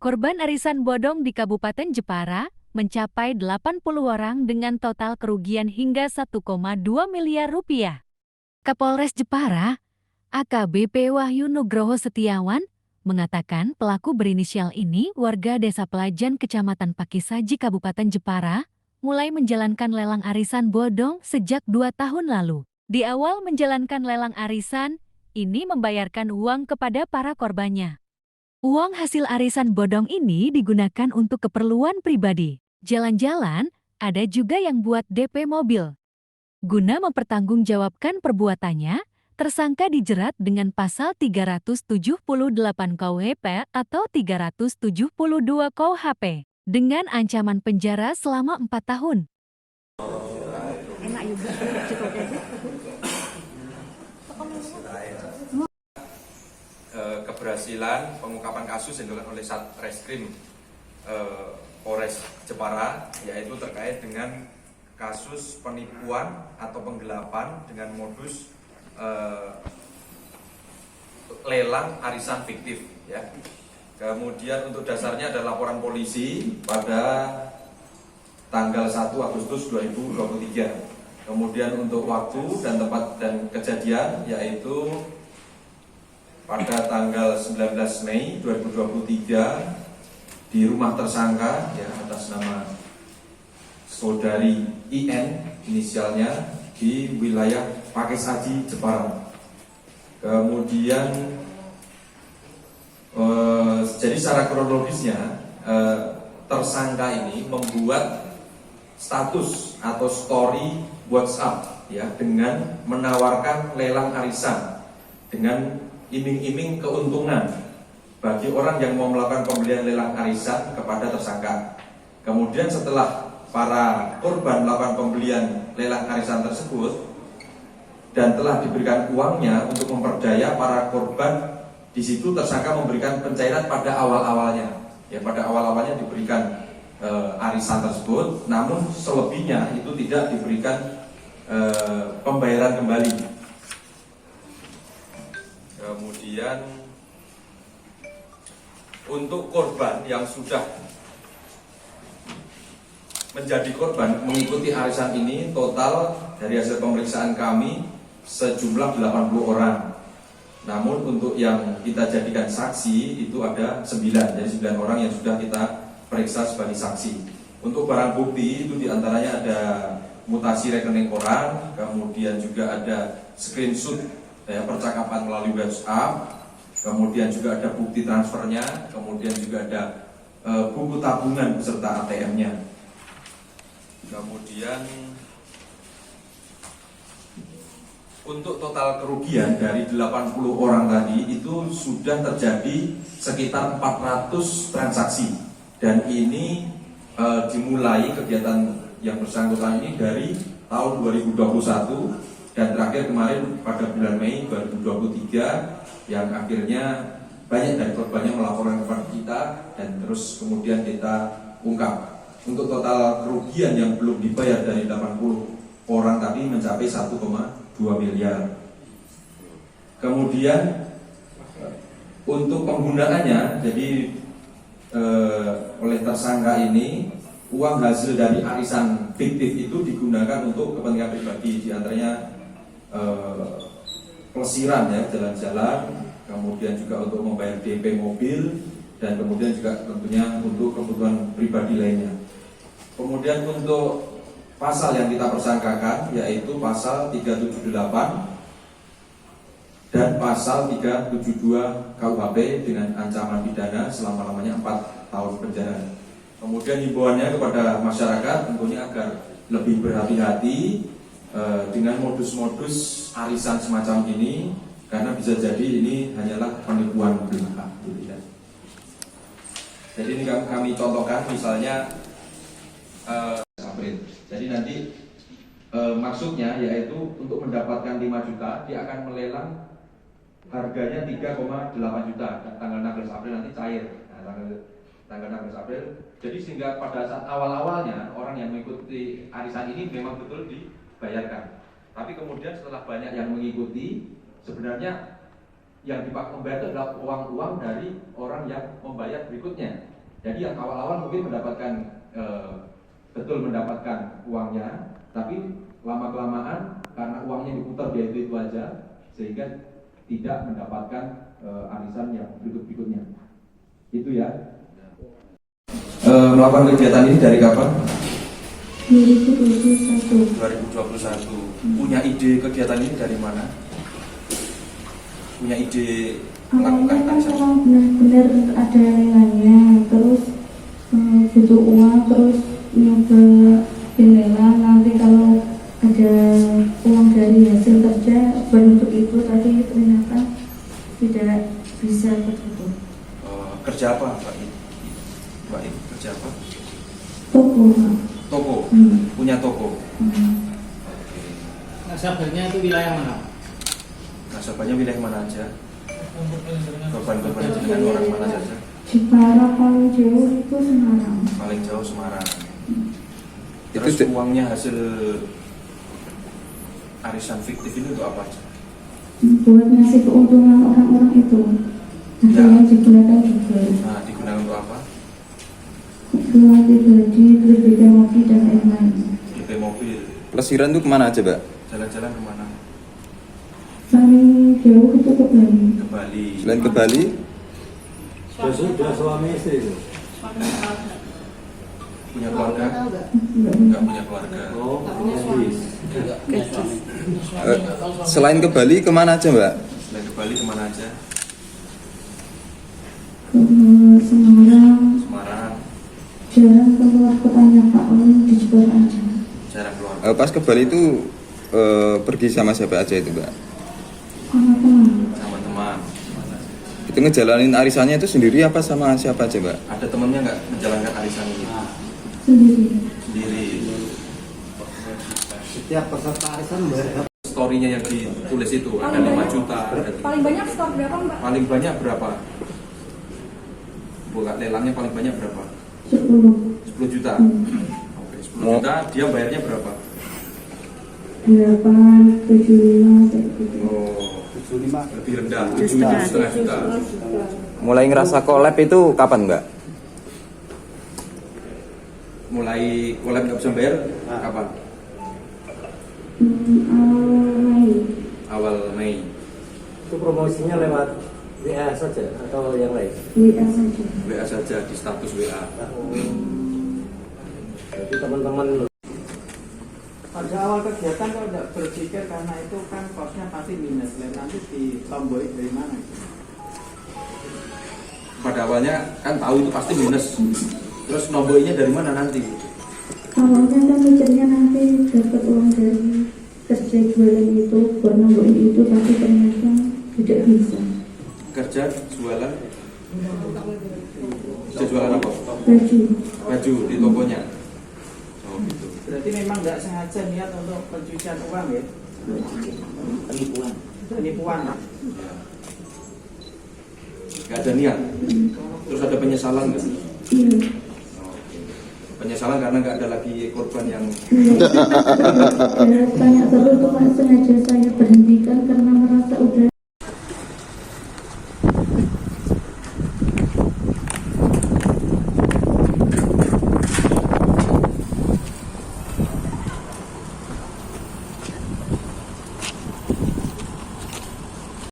Korban arisan bodong di Kabupaten Jepara mencapai 80 orang dengan total kerugian hingga 1,2 miliar rupiah. Kapolres Jepara, AKBP Wahyu Nugroho Setiawan, mengatakan pelaku berinisial ini warga Desa Pelajan Kecamatan Pakisaji Kabupaten Jepara, mulai menjalankan lelang arisan bodong sejak 2 tahun lalu. Di awal menjalankan lelang arisan, ini membayarkan uang kepada para korbannya. Uang hasil arisan bodong ini digunakan untuk keperluan pribadi. Jalan-jalan, ada juga yang buat DP mobil. Guna mempertanggungjawabkan perbuatannya, tersangka dijerat dengan pasal 378 KUHP atau 372 KUHP dengan ancaman penjara selama 4 tahun. Keberhasilan pengungkapan kasus yang dilakukan oleh Satreskrim Polres Jepara, yaitu terkait dengan kasus penipuan atau penggelapan dengan modus lelang arisan fiktif, ya. Kemudian untuk dasarnya ada laporan polisi pada tanggal 1 Agustus 2023. Kemudian untuk waktu dan tempat dan kejadian yaitu pada tanggal 19 Mei 2023 di rumah tersangka, ya, atas nama saudari IN inisialnya di wilayah Pakisaji, Jepara. Kemudian jadi secara kronologisnya tersangka ini membuat status atau story WhatsApp, ya, dengan menawarkan lelang arisan dengan iming-iming keuntungan bagi orang yang mau melakukan pembelian lelang arisan kepada tersangka. Kemudian setelah para korban melakukan pembelian lelang arisan tersebut dan telah diberikan uangnya untuk memperdaya para korban, di situ tersangka memberikan pencairan pada awal-awalnya. Ya, pada awal-awalnya diberikan arisan tersebut, namun selebihnya itu tidak diberikan pembayaran kembali. Kemudian untuk korban yang sudah menjadi korban mengikuti arisan ini, total dari hasil pemeriksaan kami sejumlah 80 orang. Namun untuk yang kita jadikan saksi itu ada 9, jadi 9 orang yang sudah kita periksa sebagai saksi. Untuk barang bukti itu diantaranya ada mutasi rekening orang, kemudian juga ada screenshot, ya, percakapan melalui WhatsApp, kemudian juga ada bukti transfernya, kemudian juga ada buku tabungan beserta ATM-nya. Kemudian untuk total kerugian dari 80 orang tadi itu sudah terjadi sekitar 400 transaksi, dan ini dimulai kegiatan yang bersangkutan ini dari tahun 2021 dan terakhir kemarin pada bulan Mei 2023, yang akhirnya banyak dari korbannya melaporkan kepada kita dan terus kemudian kita ungkap. Untuk total kerugian yang belum dibayar dari 80 orang tadi mencapai 1,2 miliar. Kemudian untuk penggunaannya, jadi oleh tersangka ini uang hasil dari arisan fiktif itu digunakan untuk kepentingan pribadi, diantaranya pelesiran, ya, jalan-jalan, kemudian juga untuk membayar DP mobil, dan kemudian juga tentunya untuk kebutuhan pribadi lainnya. Kemudian untuk pasal yang kita persangkakan yaitu pasal 378 dan pasal 372 KUHP dengan ancaman pidana selama-lamanya 4 tahun penjara. Kemudian himbauannya kepada masyarakat tentunya agar lebih berhati-hati dengan modus-modus arisan semacam ini, karena bisa jadi ini hanyalah penipuan belaka. Jadi ini kami contohkan misalnya April. Jadi nanti maksudnya yaitu untuk mendapatkan 5 juta dia akan melelang harganya 3,8 juta tanggal 16 April nanti cair. Nah, tanggal 16 April. Jadi sehingga pada saat awal-awalnya orang yang mengikuti arisan ini memang betul dibayarkan. Tapi kemudian setelah banyak yang mengikuti, sebenarnya yang dipakai membayar itu adalah uang-uang dari orang yang membayar berikutnya. Jadi yang awal-awal mungkin mendapatkan betul mendapatkan uangnya, tapi lama-kelamaan karena uangnya diputar dia itu aja, sehingga tidak mendapatkan arisan yang berikut-berikutnya. Itu ya. Melakukan kegiatan ini dari kapan? 2021. 2021. Punya ide kegiatan ini dari mana? Punya ide melakukan Awalnya kan arisan? kalau benar-benar ada lelangnya, terus butuh uang, terus nyoba lelang. Nanti kalau ada uang dari hasil kerja bentuk itu, tapi ternyata tidak bisa tertutup. Kerja apa, Mbak I? Mbak I, kerja apa? Toko, Pak. Toko? Punya toko? Oke. Nasabahnya itu wilayah mana? Nasabahnya wilayah mana aja? Korban-korban dengan orang mana saja? Jepara paling jauh itu Semarang. Paling jauh Semarang. Itu Terus uangnya hasil arisan fiktif ini untuk apa aja? Buat ngasih keuntungan orang-orang itu. Akhirnya digunakan juga. Nah, digunakan untuk apa? Ganti baju, beli beda mobil dan lain-lain. DP mobil. Pelesiran tuh kemana aja, Mbak? Jalan-jalan kemana? Paling jauh itu ke Bali. Ke Bali. Selain ke Bali, Sudah suami istri itu. Punya keluarga? Enggak. Enggak punya keluarga. Oh, medis. selain ke Bali kemana aja, Mbak? Selain ke Bali kemana aja? Ke Semarang. Semarang. Jarang keluar kotanya Pak, paling di Jepara aja. Jarang keluar. Pas ke Bali itu pergi sama siapa aja itu, Mbak? Sama teman. Sama teman. Itu ngejalanin arisannya itu sendiri apa sama siapa aja, Mbak? Ada temennya nggak menjalankan arisan ini? Sendiri. Sendiri. Setiap peserta arisan bayar Story-nya yang ditulis itu ada 5 juta. Ada Paling banyak stok berapa Mbak? paling banyak berapa? Buka lelangnya paling banyak berapa? 10. 10 juta. Oke, 10 juta dia bayarnya berapa? 8, 75, kayak gitu. Oh, 75. lebih rendah. 7,5 juta. Mulai ngerasa collab itu kapan, Mbak? Mulai collab nggak bisa bayar kapan? Awal Awal Mei. Mei. Itu promosinya lewat WA saja atau yang lain? WA saja. WA saja di status WA. Jadi teman-teman Pada awal kegiatan kalau tidak berpikir karena itu kan kosnya pasti minus, nanti ditomboi dari mana? Pada awalnya kan tahu itu pasti minus. Terus nomboinya dari mana nanti? Awalnya kan mikirnya nanti dapat uang dari kerja jualan itu, buat nambahin itu, tapi ternyata tidak bisa. Kerja jualan. Kerja jualan apa? Baju. Baju di tokonya. Oh gitu. Berarti memang nggak sengaja niat untuk pencucian uang ya? Penipuan. Penipuan. Gak ada niat. Terus ada penyesalan nggak? Iya. Penyesalan karena nggak ada lagi korban yang Iya. Tanya terus tuh Pak, sengaja saya berhentikan karena merasa udah